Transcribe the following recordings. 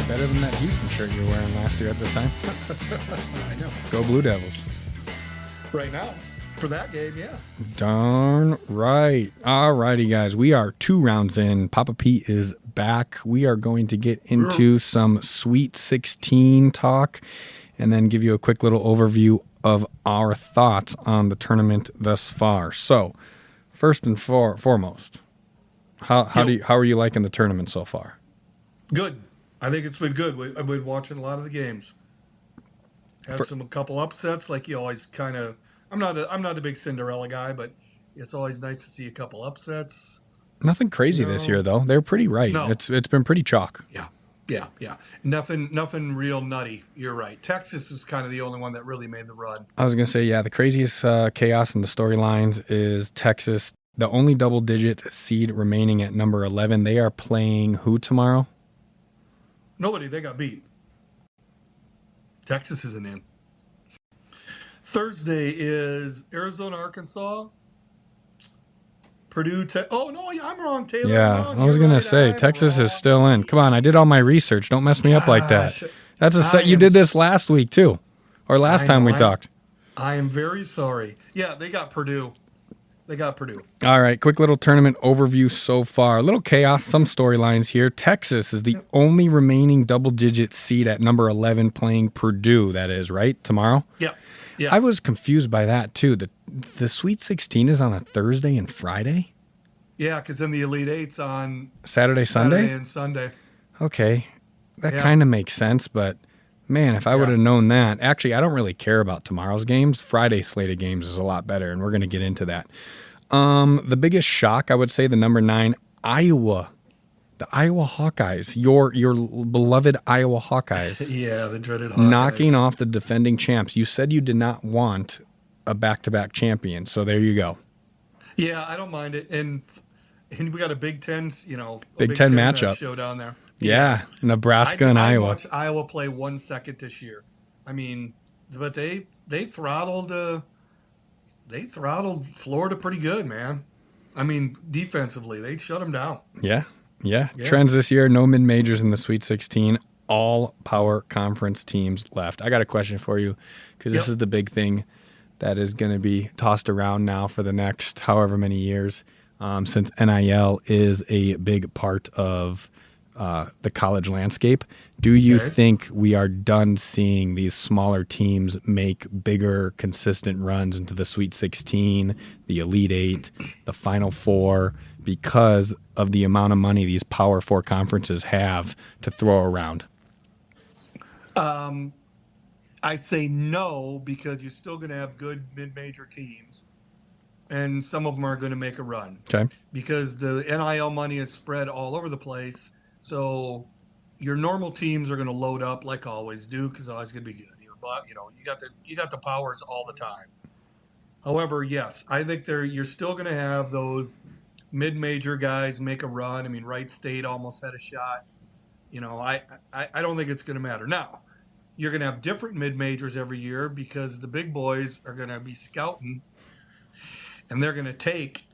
Better than that Houston shirt you were wearing last year at this time. I know. Go Blue Devils. Right now, for that game, yeah. Darn right. All righty, guys. We are 2 rounds in. Papa Pete is back. We are going to get into some Sweet 16 talk and then give you a quick little overview of our thoughts on the tournament thus far. So, first and foremost, how are you liking the tournament so far? Good. I think it's been good. I've been watching a lot of the games. Had a couple upsets, like you always kind of. I'm not a big Cinderella guy, but it's always nice to see a couple upsets. Nothing crazy this year, though. They're pretty right. No. It's been pretty chalk. Yeah. Nothing real nutty. You're right. Texas is kind of the only one that really made the run. I was going to say, yeah, the craziest chaos in the storylines is Texas, the only double-digit seed remaining at number 11. They are playing who tomorrow? Nobody. They got beat. Texas isn't in. Thursday is Arizona, Arkansas. Purdue. Oh, no, I'm wrong, Taylor. Yeah, I was going to say, Texas is still in. Come on, I did all my research. Don't mess me up like that. That's a set. You did this last week, too, or last time we talked. I am very sorry. Yeah, they got Purdue. All right, quick little tournament overview so far. A little chaos, some storylines here. Texas is the only remaining double-digit seed at number 11 playing Purdue, that is, right, tomorrow? Yeah. I was confused by that, too. The Sweet 16 is on a Thursday and Friday? Yeah, because then the Elite Eight's on Saturday and Sunday. Okay, that kind of makes sense, but man, if I would have known that. Actually, I don't really care about tomorrow's games. Friday's slate of games is a lot better, and we're going to get into that. The biggest shock, I would say, the number 9, Iowa. The Iowa Hawkeyes, your beloved Iowa Hawkeyes. Yeah, the dreaded Hawkeyes. Knocking off the defending champs. You said you did not want a back-to-back champion, so there you go. Yeah, I don't mind it. And we got a Big Ten, Big Ten matchup show down there. Yeah, Nebraska and Iowa. I watched Iowa play 1 second this year. I mean, but they throttled Florida pretty good, man. I mean, defensively, they shut them down. Yeah. Trends this year, no mid-majors in the Sweet 16. All power conference teams left. I got a question for you because this is the big thing that is going to be tossed around now for the next however many years since NIL is a big part of the college landscape. Do you think we are done seeing these smaller teams make bigger, consistent runs into the Sweet 16, the Elite 8, the Final Four, because of the amount of money these Power 4 conferences have to throw around? I say no, because you're still going to have good mid-major teams, and some of them are going to make a run. Okay. Because the NIL money is spread all over the place. So your normal teams are going to load up like always. Duke is always going to be good. You got the powers all the time. However, yes, I think you're still going to have those mid-major guys make a run. I mean, Wright State almost had a shot. I don't think it's going to matter. Now, you're going to have different mid-majors every year because the big boys are going to be scouting, and they're going to take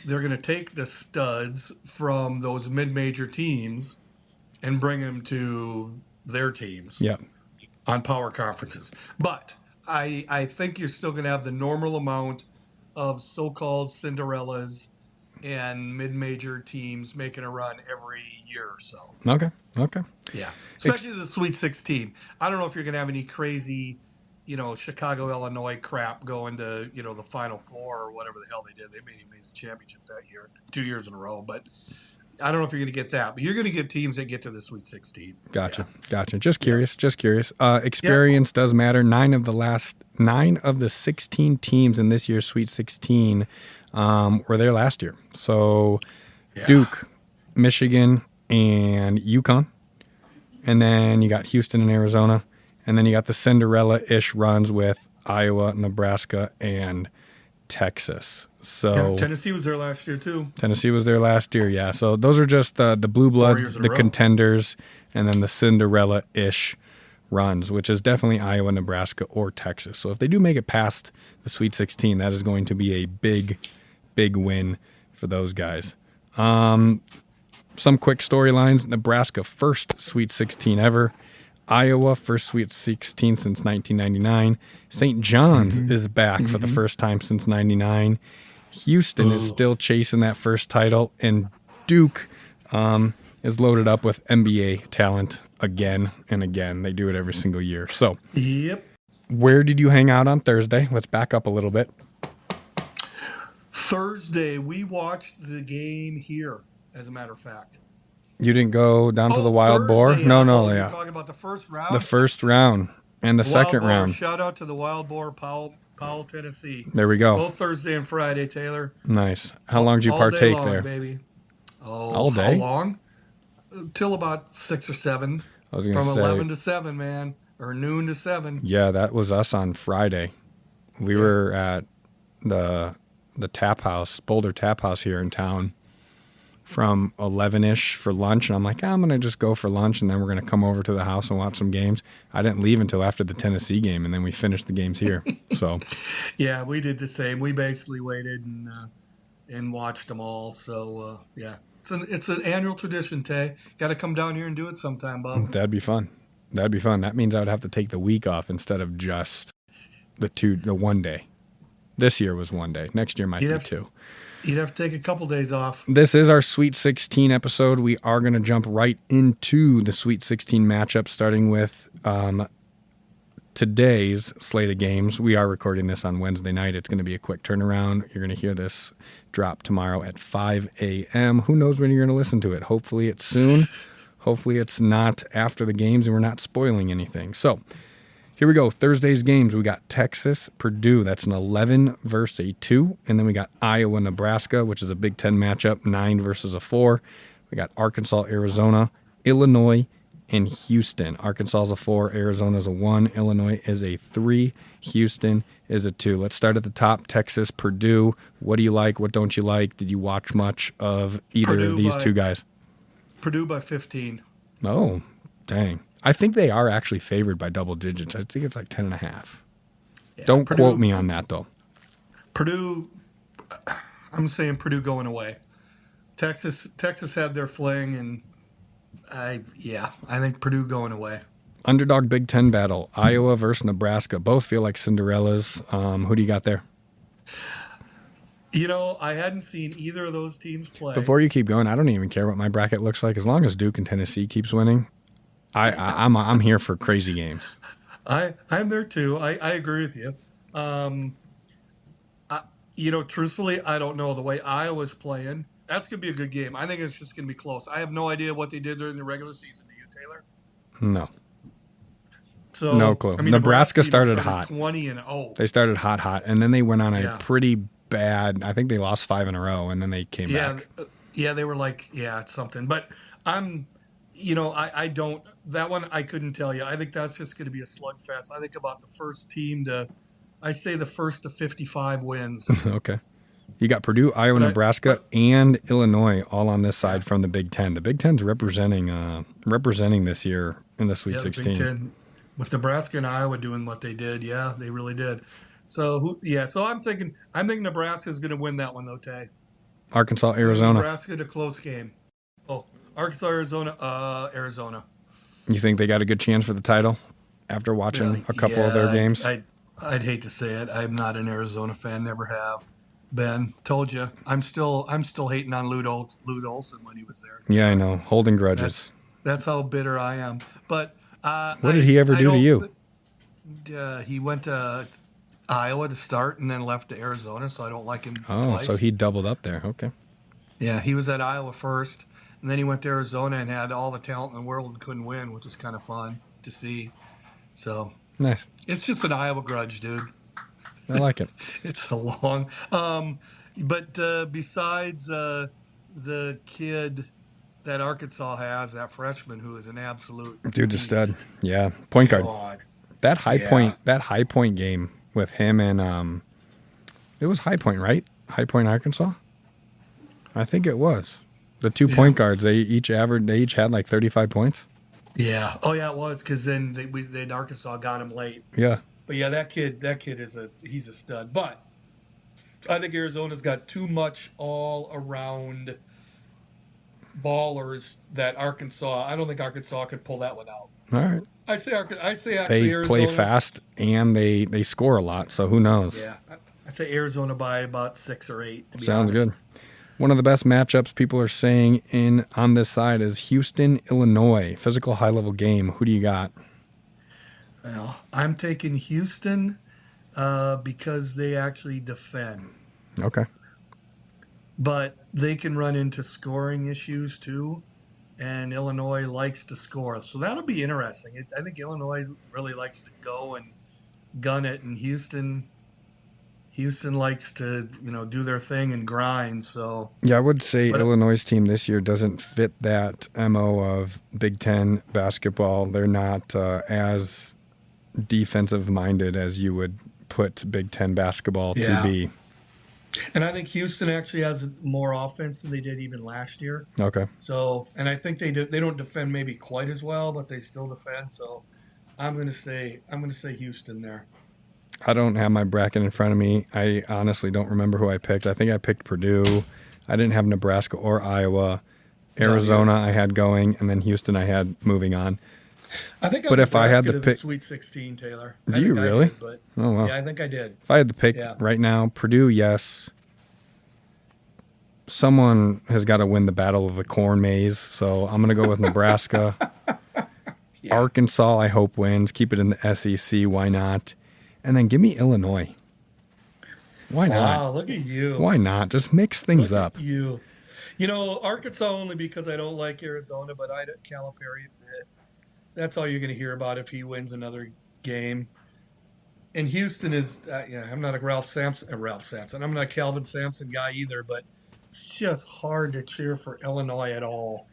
the studs from those mid-major teams and bring them to their teams on power conferences. But I think you're still going to have the normal amount of so-called Cinderellas and mid-major teams making a run every year or so. Okay. Yeah, especially the Sweet 16. I don't know if you're going to have any crazy, Chicago, Illinois crap going to, the Final Four or whatever the hell they did. They made the championship that year, 2 years in a row. But I don't know if you're going to get that. But you're going to get teams that get to the Sweet 16. Gotcha. Just curious. Experience does matter. 9 of the 16 teams in this year's Sweet 16 were there last year. So Duke, Michigan, and UConn. And then you got Houston and Arizona. And then you got the Cinderella-ish runs with Iowa, Nebraska, and Texas. So Tennessee was there last year, too. Yeah. So those are just the blue bloods, the contenders, and then the Cinderella-ish runs, which is definitely Iowa, Nebraska, or Texas. So if they do make it past the Sweet 16, that is going to be a big, big win for those guys. some quick storylines. Nebraska, first Sweet 16 ever. Iowa, first Sweet 16 since 1999. St. John's is back for the first time since 99. Houston is still chasing that first title. And Duke is loaded up with NBA talent again and again. They do it every single year. So, yep. Where did you hang out on Thursday? Let's back up a little bit. Thursday, we watched the game here, as a matter of fact. You didn't go down to the Wild Boar? Yeah. No. You're talking about the first round? The first round and the second Boar. round. Shout out to the Wild Boar, Powell, Tennessee. There we go. Both Thursday and Friday, Taylor. Nice. How long did you partake long, there? Baby. All day? How long? Till about 6 or 7. I was going to say. 11 to 7, man. Or noon to 7. Yeah, that was us on Friday. We were at the tap house, Boulder Tap House here in town from 11-ish for lunch. And I'm like, I'm going to just go for lunch, and then we're going to come over to the house and watch some games. I didn't leave until after the Tennessee game, and then we finished the games here. So, yeah, we did the same. We basically waited and watched them all. So, yeah. It's an annual tradition, Tay. Got to come down here and do it sometime, Bob. That'd be fun. That means I would have to take the week off instead of just the 1 day. This year was 1 day. Next year might be 2. You'd have to take a couple days off. This is our Sweet 16 episode. We are going to jump right into the Sweet 16 matchup, starting with today's slate of games. We are recording this on Wednesday night. It's going to be a quick turnaround. You're going to hear this drop tomorrow at 5 a.m. Who knows when you're going to listen to it? Hopefully it's soon. Hopefully it's not after the games and we're not spoiling anything. So here we go. Thursday's games. We got Texas, Purdue. That's an 11 versus a 2. And then we got Iowa, Nebraska, which is a Big Ten matchup, 9 versus a 4. We got Arkansas, Arizona, Illinois, and Houston. Arkansas is a 4, Arizona is a 1, Illinois is a 3, Houston is a 2. Let's start at the top. Texas, Purdue. What do you like? What don't you like? Did you watch much of either of these two guys? Purdue by 15. Oh, dang. I think they are actually favored by double digits. I think it's like 10.5. Yeah, don't quote me on that, though. Purdue, I'm saying Purdue going away. Texas had their fling, and I think Purdue going away. Underdog Big Ten battle, Iowa versus Nebraska. Both feel like Cinderellas. Who do you got there? You know, I hadn't seen either of those teams play. Before you keep going, I don't even care what my bracket looks like. As long as Duke and Tennessee keeps winning, I'm here for crazy games. I'm there too. I agree with you. Truthfully, I don't know the way Iowa's playing. That's going to be a good game. I think it's just going to be close. I have no idea what they did during the regular season. Do you, Taylor? No. So, no clue. Nebraska started hot. 20-0. They started hot, and then they went on a pretty bad. I think they lost 5 in a row, and then they came back. Yeah, they were like, it's something. But I don't. That one I couldn't tell you. I think that's just going to be a slugfest. I think about the first team I say the first to 55 wins. Okay. You got Purdue, Iowa, Nebraska, and Illinois all on this side from the Big Ten. The Big Ten's representing this year in the Sweet 16. Big Ten, with Nebraska and Iowa doing what they did, they really did. So I'm thinking Nebraska's going to win that one though, Tay. Arkansas, Arizona. Nebraska in a close game. Oh, Arkansas, Arizona, Arizona. You think they got a good chance for the title after watching a couple of their games? I'd hate to say it. I'm not an Arizona fan. Never have. Ben, told you. I'm still hating on Lute Olson when he was there. Yeah, I know. Holding grudges. That's how bitter I am. But what did he ever do to you? He went to Iowa to start and then left to Arizona, so I don't like him twice. So he doubled up there. Okay. Yeah, he was at Iowa first, and then he went to Arizona and had all the talent in the world and couldn't win, which was kind of fun to see. So nice. It's just an Iowa grudge, dude. I like it. It's a long. But besides the kid that Arkansas has, that freshman who is an absolute dude's a stud. Yeah, point guard. God. That high point game with him and it was High Point, right? High Point, Arkansas. I think it was the 2 point guards. They each had like 35 points. Yeah. Oh yeah, it was because then Arkansas got him late. Yeah. But yeah, that kid he's a stud. But I think Arizona's got too much all around ballers that Arkansas. I don't think Arkansas could pull that one out. All right. I say actually They Arizona. play fast and they score a lot, so who knows? Yeah, I say Arizona by about 6 or 8. To be Sounds honest. good. One of the best matchups people are saying in on this side is Houston, Illinois. Physical high-level game. Who do you got? Well, I'm taking Houston because they actually defend. Okay. But they can run into scoring issues too, and Illinois likes to score. So that'll be interesting. I think Illinois really likes to go and gun it, and Houston likes to do their thing and grind. So yeah, I would say Illinois' team this year doesn't fit that MO of Big Ten basketball. They're not as defensive minded as you would put Big Ten basketball to be. And I think Houston actually has more offense than they did even last year. Okay. So, and I think they don't defend maybe quite as well, but they still defend. So, I'm going to say Houston there. I don't have my bracket in front of me. I honestly don't remember who I picked. I think I picked Purdue. I didn't have Nebraska or Iowa. Arizona I had going, and then Houston I had moving on. I think but if I had to pick Sweet 16, Taylor. Do you really? Oh wow. Yeah, I think I did. If I had to pick right now, Purdue, yes. Someone has got to win the battle of the corn maze, so I'm going to go with Nebraska. Arkansas, I hope wins. Keep it in the SEC. Why not? And then give me Illinois. Why not? Wow, look at you. Why not? Just mix things up. You know, Arkansas only because I don't like Arizona, but Calipari. That's all you're going to hear about if he wins another game. And Houston is, I'm not a Ralph Sampson. I'm not a Calvin Sampson guy either, but it's just hard to cheer for Illinois at all.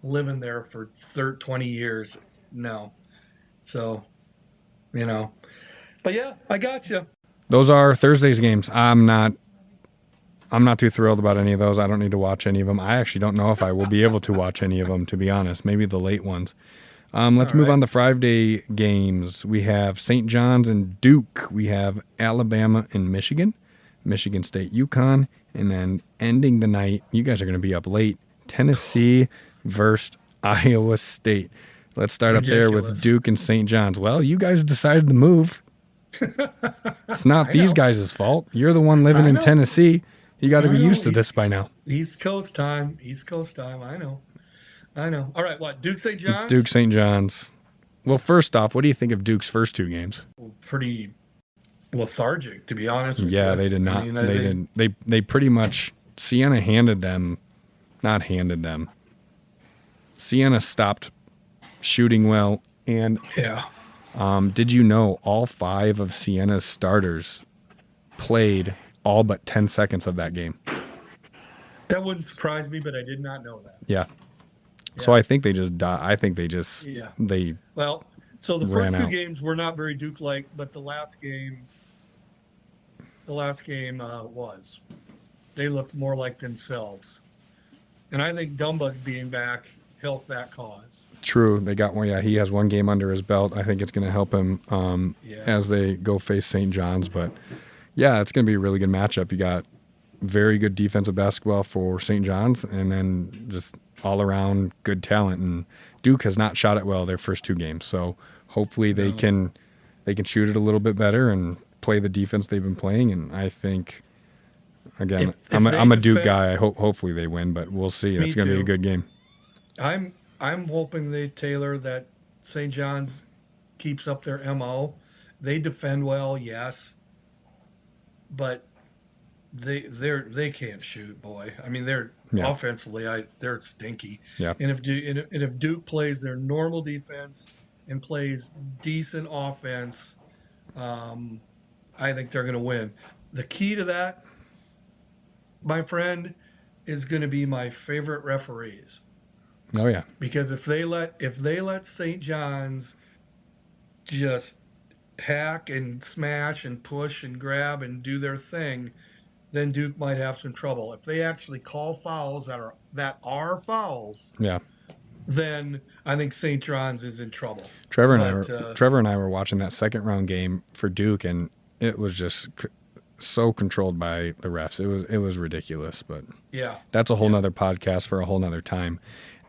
Living there for 20 years. No. So, But yeah, I got you. Those are Thursday's games. I'm not too thrilled about any of those. I don't need to watch any of them. I actually don't know if I will be able to watch any of them, to be honest. Maybe the late ones. Let's move on to Friday games. We have St. John's and Duke. We have Alabama and Michigan. Michigan State, UConn. And then ending the night, you guys are going to be up late, Tennessee versus Iowa State. Let's start up there with Duke and St. John's. Well, you guys decided to move. It's not these guys' fault. You're the one living in Tennessee. You got to be used to this by now. East Coast time. I know. All right, what? Duke St. John's? Duke St. John's. Well, first off, what do you think of Duke's first two games? Pretty lethargic, to be honest with you. Yeah, they did not. They didn't. They pretty much. Siena stopped shooting well, and did you know all 5 of Siena's starters played all but 10 seconds of that game? That wouldn't surprise me, but I did not know that. Yeah. So I think they just died. I think they just so the first 2 games were not very Duke-like, but the last game was. They looked more like themselves, and I think Dumba being back helped that cause. True, they got one. Yeah, he has 1 game under his belt. I think it's going to help him as they go face St. John's. But yeah, it's going to be a really good matchup. You got very good defensive basketball for St. John's, and then just all around good talent. And Duke has not shot it well their first 2 games, so hopefully they can shoot it a little bit better and play the defense they've been playing. And I think, again, I'm a Duke guy. I hopefully they win, but we'll see. It's going to be a good game. I'm hoping Taylor, that St. John's keeps up their MO. They defend well, yes, but they can't shoot, boy. I mean, they're offensively, they're stinky. Yeah. And if Duke plays their normal defense and plays decent offense, I think they're going to win. The key to that, my friend, is going to be my favorite referees. Oh yeah. Because if they let St. John's just hack and smash and push and grab and do their thing, then Duke might have some trouble. If they actually call fouls that are fouls, then I think St. John's is in trouble. Trevor and I were watching that second round game for Duke, and it was just so controlled by the refs. It was ridiculous, but Yeah. that's a whole nother podcast for a whole nother time.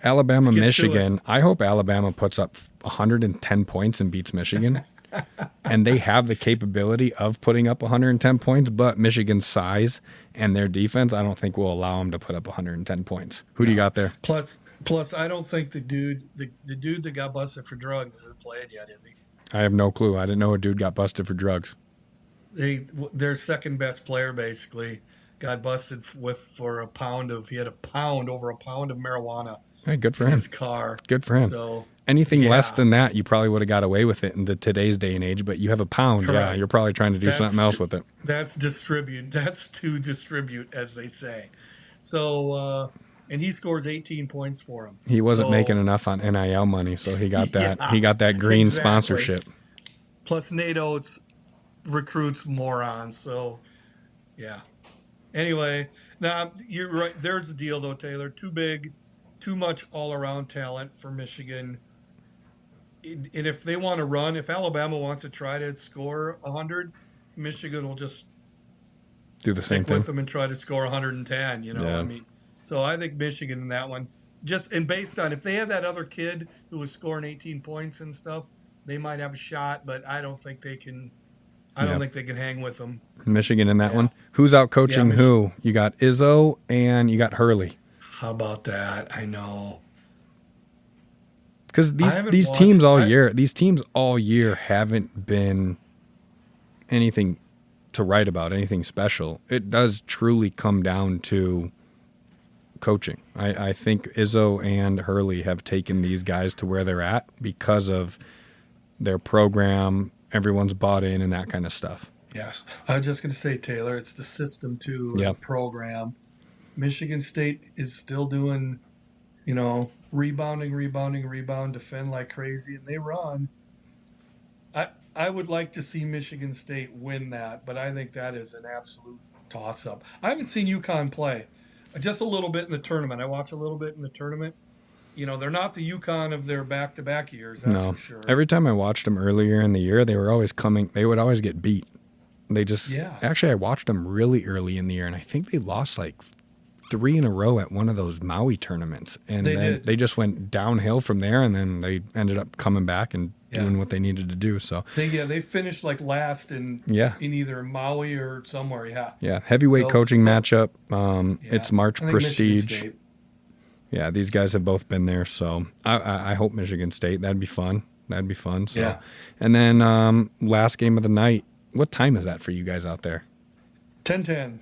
Alabama, Michigan. I hope Alabama puts up 110 points and beats Michigan. And they have the capability of putting up 110 points, but Michigan's size and their defense, I don't think will allow them to put up 110 points. Who do you got there? Plus, I don't think the dude that got busted for drugs isn't played yet, is he? I have no clue. I didn't know a dude got busted for drugs. Their second best player basically got busted for he had over a pound of marijuana. Hey, good for in him. His car. Good for him. So anything less than that, you probably would have got away with it in today's day and age. But you have a pound, Correct. Yeah, you're probably trying to do something else with it. That's to distribute, as they say. So, and he scores 18 points for him. He wasn't making enough on NIL money, so he got that. Yeah, he got that green sponsorship. Plus, Nate Oates recruits morons. So, yeah. Anyway, now you're right. There's the deal, though, Taylor. Too big, too much all-around talent for Michigan. And if they want to run, if Alabama wants to try to score 100, Michigan will just do the same thing with them and try to score 110. I mean, so I think Michigan in that one, and based on if they have that other kid who was scoring 18 points and stuff, they might have a shot. But I don't think they can. I don't think they can hang with them. Michigan in that one. Who's out coaching who? You got Izzo and you got Hurley. How about that? I know. Because these teams all year haven't been anything to write about, anything special. It does truly come down to coaching. I think Izzo and Hurley have taken these guys to where they're at because of their program. Everyone's bought in and that kind of stuff. Yes. I was just going to say, Taylor, it's the system too, the program. Michigan State is still doing, rebound, defend like crazy, and they run. I would like to see Michigan State win that, but I think that is an absolute toss-up. I haven't seen UConn play. Just a little bit in the tournament. I watched a little bit in the tournament. They're not the UConn of their back-to-back years, that's for sure. Every time I watched them earlier in the year, they would always get beat. Actually, I watched them really early in the year, and I think they lost like 3 in a row at one of those Maui tournaments. And they just went downhill from there, and then they ended up coming back and doing what they needed to do. So they finished like last in either Maui or somewhere. Yeah, heavyweight coaching matchup. It's March Prestige. Yeah, these guys have both been there, so I hope Michigan State. That'd be fun. So, and then last game of the night. What time is that for you guys out there? 10:10.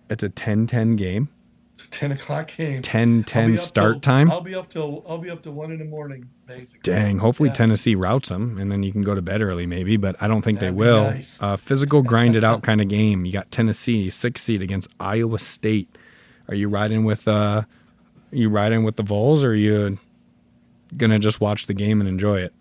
It's a 10:10 game. It's a 10 o'clock game. 10:10 start time. I'll be up till 1 in the morning, basically. Dang. Hopefully Tennessee routes them, and then you can go to bed early, maybe. But I don't think they will. Nice. Physical, grinded out kind of game. You got Tennessee 6th seed against Iowa State. Are you riding with the Vols, or are you gonna just watch the game and enjoy it?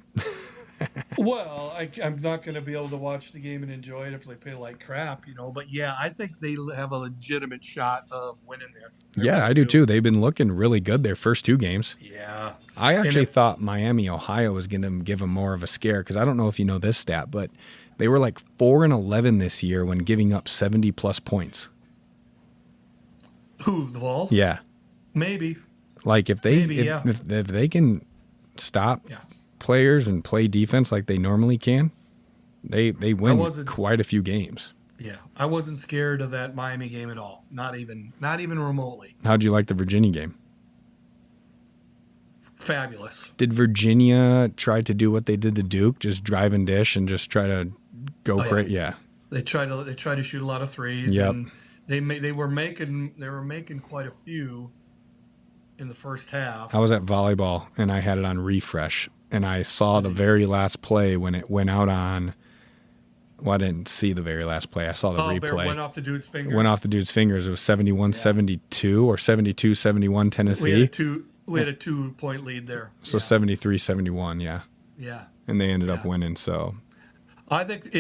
Well, I'm not going to be able to watch the game and enjoy it if they play like crap, But yeah, I think they have a legitimate shot of winning this. I do too. They've been looking really good their first 2 games. Yeah. I actually thought Miami, Ohio was going to give them more of a scare because I don't know if you know this stat, but they were like 4-11 this year when giving up 70+ points. Who, the Vols? Yeah. Maybe. Like if they can stop players and play defense like they normally can, they win quite a few games. Yeah, I wasn't scared of that Miami game at all. Not even remotely. How'd you like the Virginia game? Fabulous. Did Virginia try to do what they did to Duke, just drive and dish and just try to go for it? Yeah. They tried to shoot a lot of threes. Yep. And they were making quite a few in the first half. I was at volleyball and I had it on refresh. And I saw the very last play when it went out on. Well, I didn't see the very last play. I saw the replay. Went off the dude's fingers. It was 71-72 or 72-71 Tennessee. We had a 2-point lead there. So 73-71, yeah. Yeah. And they ended up winning. So I think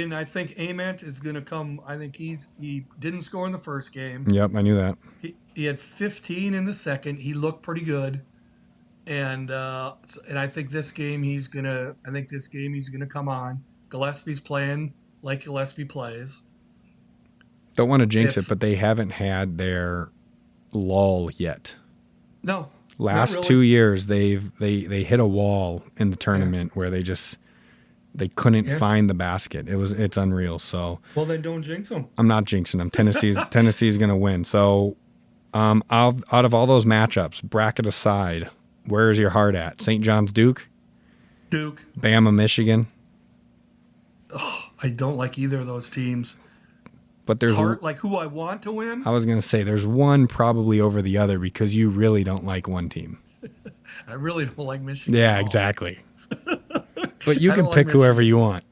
Ament is going to come. I think he didn't score in the first game. Yep, I knew that. He had 15 in the second. He looked pretty good. And I think this game he's gonna come on. Gillespie's playing like Gillespie plays. Don't want to jinx it, but they haven't had their lull yet. No. Last really. 2 years, they hit a wall in the tournament where they couldn't find the basket. It's unreal. So well, then don't jinx them. I'm not jinxing them. Tennessee's going to win. So out of all those matchups, bracket aside, where is your heart at? St. John's, Duke, Bama, Michigan. Oh, I don't like either of those teams. But there's like who I want to win. I was going to say there's one probably over the other because you really don't like one team. I really don't like Michigan. Yeah, exactly. But you can pick whoever you want.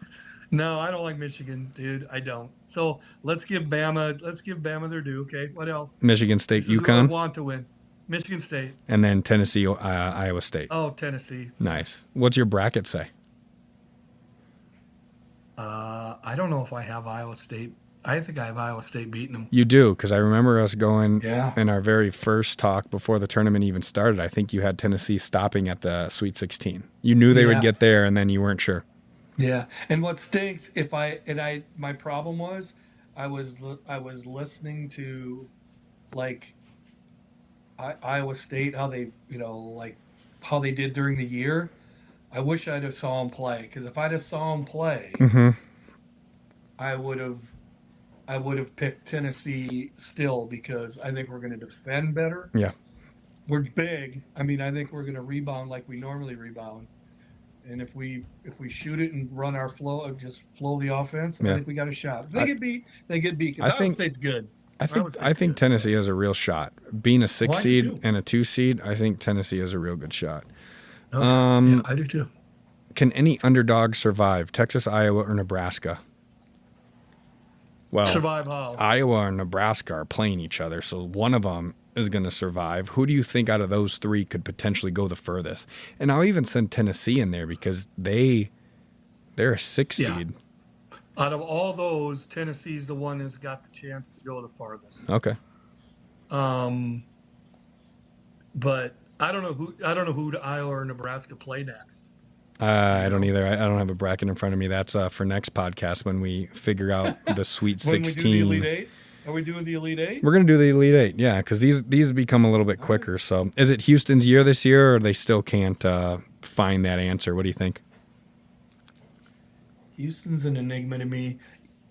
No, I don't like Michigan, dude. I don't. So let's give Bama their due. Okay, what else? Michigan State, this UConn. I want to win. Michigan State. And then Tennessee, Iowa State. Oh, Tennessee. Nice. What's your bracket say? I don't know if I have Iowa State. I think I have Iowa State beating them. You do, because I remember us going in our very first talk before the tournament even started. I think you had Tennessee stopping at the Sweet 16. You knew they would get there, and then you weren't sure. Yeah, and what stinks my problem was I was listening to like Iowa State, how they how they did during the year. I wish I'd have saw them play, because if I'd have saw them play, I would have picked Tennessee still, because I think we're going to defend better. Yeah. We're big. I mean, I think we're going to rebound like we normally rebound. And if we shoot it and run our flow, just flow the offense, I think we got a shot. If they get beat, they get beat, because Iowa State's good. I think Tennessee has a real shot. Being a 6 seed and a 2 seed, I think Tennessee has a real good shot. Okay. Yeah, I do too. Can any underdog survive? Texas, Iowa, or Nebraska? Well, survive how? Iowa and Nebraska are playing each other, so one of them is going to survive. Who do you think out of those three could potentially go the furthest? And I'll even send Tennessee in there, because they're a 6 seed. Out of all those, Tennessee's the one that's got the chance to go the farthest. Okay. But I don't know who to Iowa or Nebraska play next. I don't either. I don't have a bracket in front of me. That's for next podcast when we figure out the Sweet 16. When we do the Elite Eight? Are we doing the Elite Eight? We're going to do the Elite Eight, yeah, because these become a little bit quicker. So is it Houston's year this year, or they still can't find that answer? What do you think? Houston's an enigma to me,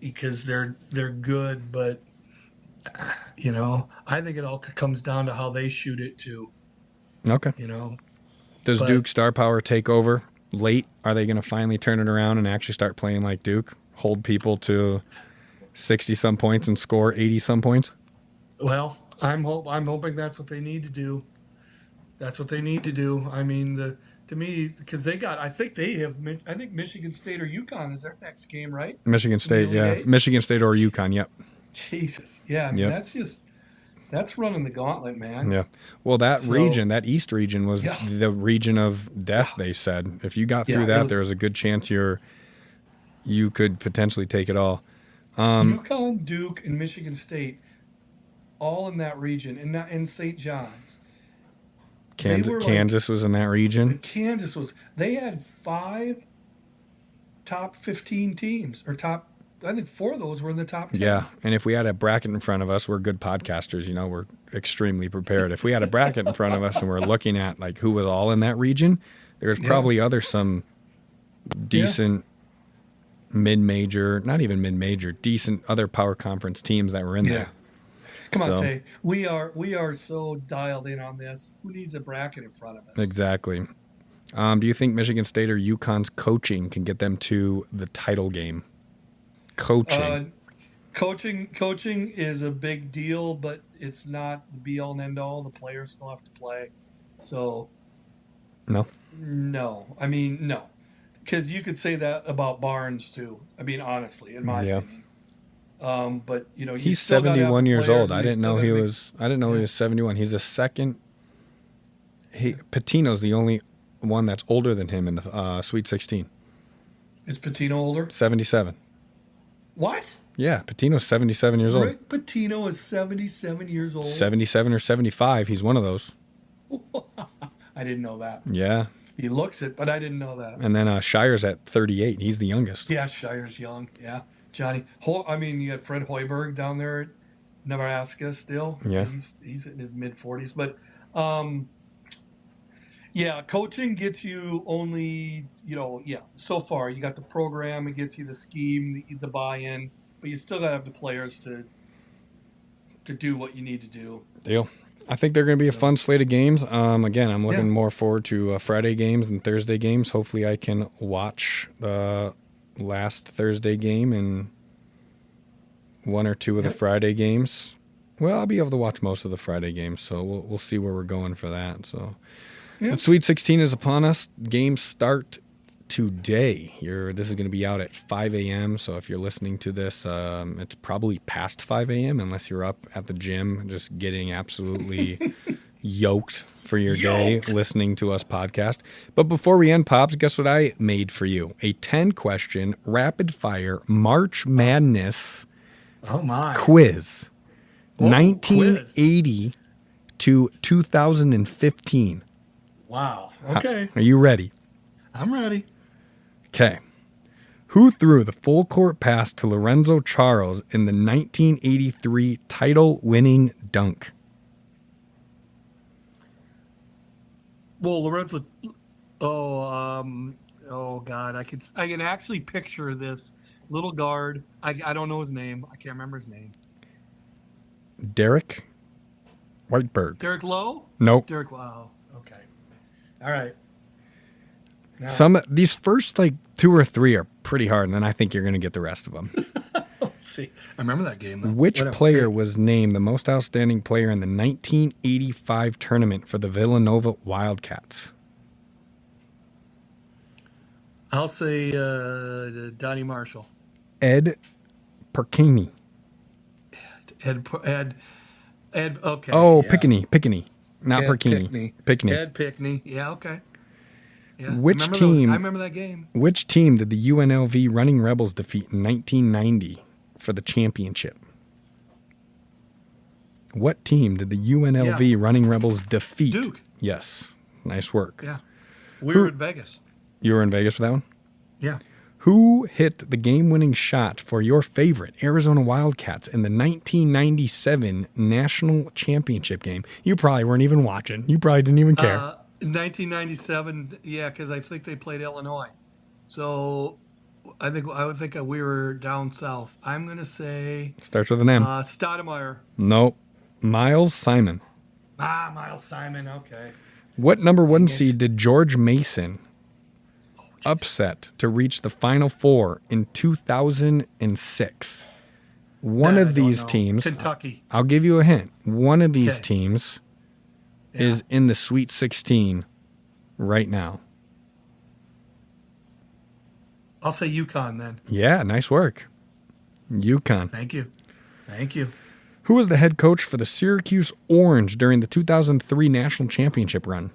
because they're good, but I think it all comes down to how they shoot it too. Okay. Does Duke star power take over late? Are they going to finally turn it around and actually start playing like Duke, hold people to 60-some points and score 80-some points? Well, I'm hoping that's what they need to do. That's what they need to do. I mean, to me, because I think Michigan State or UConn is their next game, right? Michigan State, yeah. Michigan State or UConn, yep. Jesus. Yeah, I mean, that's running the gauntlet, man. Yeah. Well, that East region was the region of death, they said. If you got through that, there was a good chance you could potentially take it all. UConn, Duke, and Michigan State, all in that region, and not in St. John's. Kansas was in that region. They had 5 top 15 teams, or I think 4 of those were in the top 10. Yeah, and if we had a bracket in front of us, we're good podcasters, we're extremely prepared. If we had a bracket in front of us and we're looking at like who was all in that region, there's probably some decent mid-major, not even mid-major, decent other power conference teams that were in there. Come on, Tay. We are so dialed in on this. Who needs a bracket in front of us? Exactly. Do you think Michigan State or UConn's coaching can get them to the title game? Coaching is a big deal, but it's not the be-all and end-all. The players still have to play. So, no. I mean, no. Because you could say that about Barnes, too. I mean, honestly, in my opinion. But he's 71 years old. I didn't know he was 71. He's the second. Patino's the only one that's older than him in the Sweet 16. Is Patino older? 77. What? Yeah, Patino's 77 years old. Rick Pitino is 77 years old. 77 or 75. He's one of those. I didn't know that. Yeah. He looks it, but I didn't know that. And then Shire's at 38. He's the youngest. Yeah, Shire's young. Yeah. Johnny. You got Fred Hoiberg down there at Nebraska still. Yeah. He's in his mid-40s. But, yeah, coaching gets you only, so far. You got the program. It gets you the scheme, the buy-in. But you still got to have the players to do what you need to do. Deal. I think they're going to be a fun slate of games. Again, I'm looking more forward to Friday games and Thursday games. Hopefully I can watch the last Thursday game and one or two of the Friday games. Well, I'll be able to watch most of the Friday games, so we'll see where we're going for that. So the Sweet 16 is upon us. Games start today. This is going to be out at 5 a.m., so if you're listening to this, it's probably past 5 a.m. unless you're up at the gym just getting absolutely yoked for your day listening to us podcast. But before we end, Pops, guess what I made for you? A 10-question rapid-fire March Madness quiz. Whoa, 1980 quiz. to 2015. Wow. Okay. Are you ready? I'm ready. Okay. Who threw the full court pass to Lorenzo Charles in the 1983 title-winning dunk? Well, Lorenzo. Oh God, I can actually picture this little guard. I don't know his name. I can't remember his name. Derek Whiteberg. Derek Lowe? Nope. Derek. Wow. Okay. All right. Now, these first two or three are pretty hard, and then I think you're going to get the rest of them. Let's see. I remember that game, though. Which player was named the most outstanding player in the 1985 tournament for the Villanova Wildcats? I'll say Donnie Marshall. Ed Perkini. Ed. Okay. Oh, yeah. Pickney. Not Perkini. Pickney. Ed Pickney. Yeah. Okay. Yeah. Which team? I remember that game. Which team did the UNLV Running Rebels defeat in 1990 for the championship? What team did the UNLV Running Rebels defeat? Duke. Yes. Nice work. Yeah. We were in Vegas. You were in Vegas for that one? Yeah. Who hit the game-winning shot for your favorite Arizona Wildcats in the 1997 National Championship game? You probably weren't even watching. You probably didn't even care. 1997, yeah, because I think they played Illinois. So I would think we were down south. I'm going to say... Starts with an M. Stoudemire. Nope. Miles Simon. Miles Simon, okay. What number one seed did George Mason upset to reach the Final Four in 2006? One of these teams... Kentucky. I'll give you a hint. One of these teams is in the Sweet 16 right now. I'll say UConn then. Yeah, nice work. UConn. Thank you. Who was the head coach for the Syracuse Orange during the 2003 National Championship run?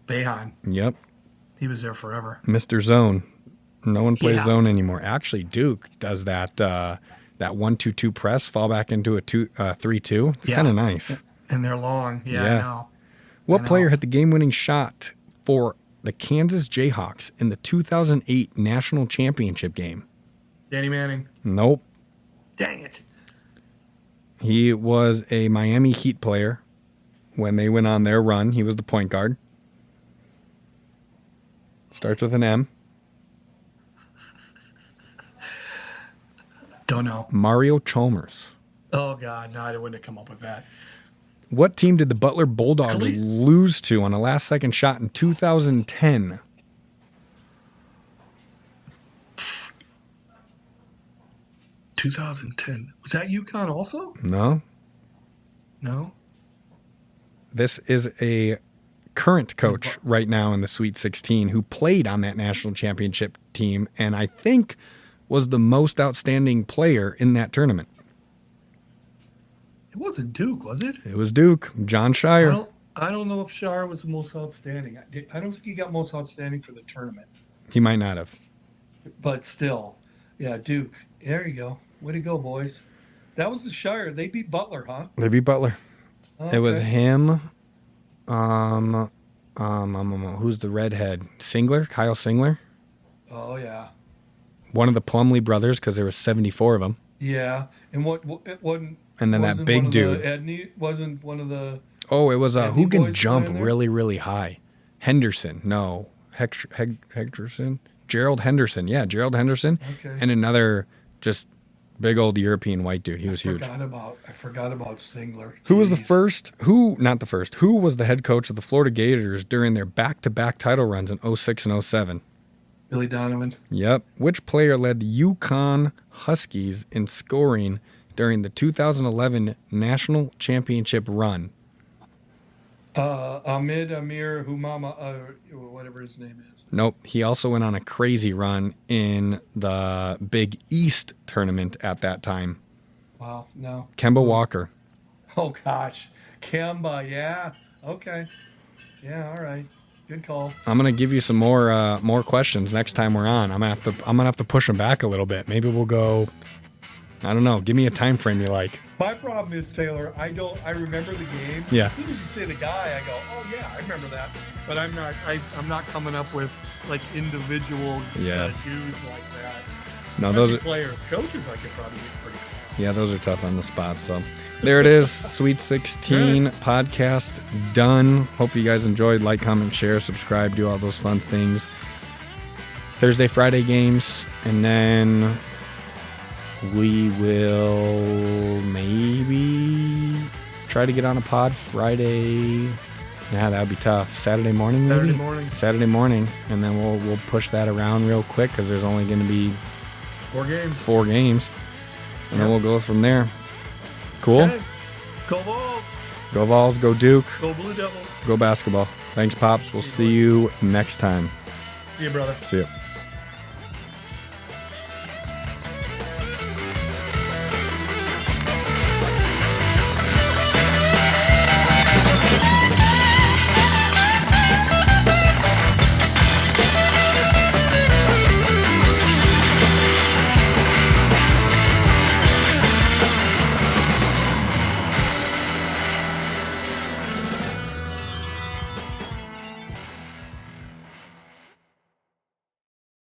Boeheim. Yep. He was there forever. Mr. Zone. No one plays zone anymore. Actually, Duke does that 1-2-2 press, fall back into a 3-2. It's kind of nice. And they're long. Yeah, I know. What player hit the game-winning shot for the Kansas Jayhawks in the 2008 National Championship game? Danny Manning. Nope. Dang it. He was a Miami Heat player when they went on their run. He was the point guard. Starts with an M. Don't know. Mario Chalmers. Oh, God. No, I wouldn't have come up with that. What team did the Butler Bulldogs lose to on a last-second shot in 2010? Was that UConn also? No. This is a current coach right now in the Sweet 16 who played on that national championship team and I think was the most outstanding player in that tournament. It wasn't Duke, was it? It was Duke. John Shire. I don't know if Shire was the most outstanding. I don't think he got most outstanding for the tournament. He might not have. But still, yeah, Duke. There you go. Way to go, boys. That was the Shire. They beat Butler, huh? They beat Butler. Okay. It was him. Who's the redhead? Kyle Singler? Oh, yeah. one of the Plumlee brothers, because there was 74 of them. Yeah, and it wasn't. And then that big dude. Edney wasn't one of the. Oh, it was who can boys jump playing there? really, really high. Henderson. No. Henderson? Gerald Henderson. Yeah, Gerald Henderson. Okay. And another just big old European white dude. He was huge. I forgot about Singler. Who was Who was the head coach of the Florida Gators during their back-to-back title runs in 06 and 07? Billy Donovan. Yep. Which player led the UConn Huskies in scoring during the 2011 National Championship run? Amir Humama, whatever his name is. Nope. He also went on a crazy run in the Big East tournament at that time. Wow, no. Kemba Walker. Oh, gosh. Kemba, yeah. Okay. Yeah, all right. Good call. I'm gonna give you some more questions next time we're on. I'm gonna have to push them back a little bit. Maybe we'll go. I don't know. Give me a time frame you like. My problem is, Taylor, I remember the game. Yeah. As soon as you say the guy, I go, oh yeah, I remember that. But I'm not coming up with like individual dudes like that. No, those are players, coaches. I could probably get pretty close. Yeah, those are tough on the spot. So there it is. Sweet 16 podcast done. Hope you guys enjoyed. Like, comment, share, subscribe, do all those fun things. Thursday, Friday games, and then we will maybe try to get on a pod Friday. Yeah, that would be tough. Saturday morning, maybe? Saturday morning. And then we'll push that around real quick because there's only going to be 4 games. And then we'll go from there. Cool? Okay. Go Vols. Go Vols. Go Duke. Go Blue Devils. Go basketball. Thanks, Pops. We'll see you next time. See you, brother. See you.